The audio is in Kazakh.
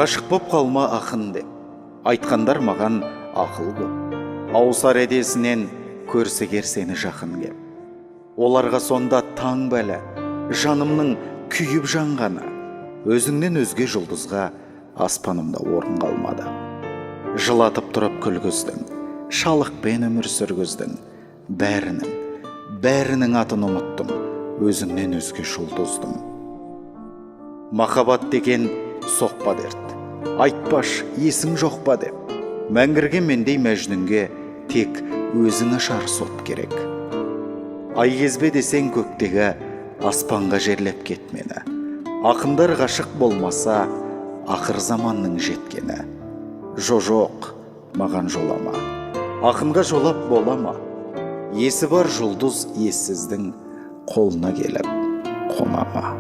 ғашық боп қалма ақын деп, айтқандар маған ақыл көп. Ауысар едесінен көрсегер сені жақын кеп. Оларға сонда таң бәлі, жанымның күйіп жанғаны, өзіңнен өзге жұлдызға аспанымда орын қалмады. Жылатып тұрып күлгіздің, шалықпен өмір сүргіздің, бәрінің атын ұмыттым, өзіңнен өзге жұлдыздың. Махаббат деген соқпа дерт, айтпаш есің жоқ па деп, мәңгірген мендей мәжнүнге тек өзің ашар сот керек. Ай кезбе десең көктегі аспанға жерлеп кетмені, ақындар ғашық болмаса ақыр заманның жеткені. Жоқ, маған жолама, ақынға жолап болама, есі бар жұлдыз ессіздің қолына келіп қонама.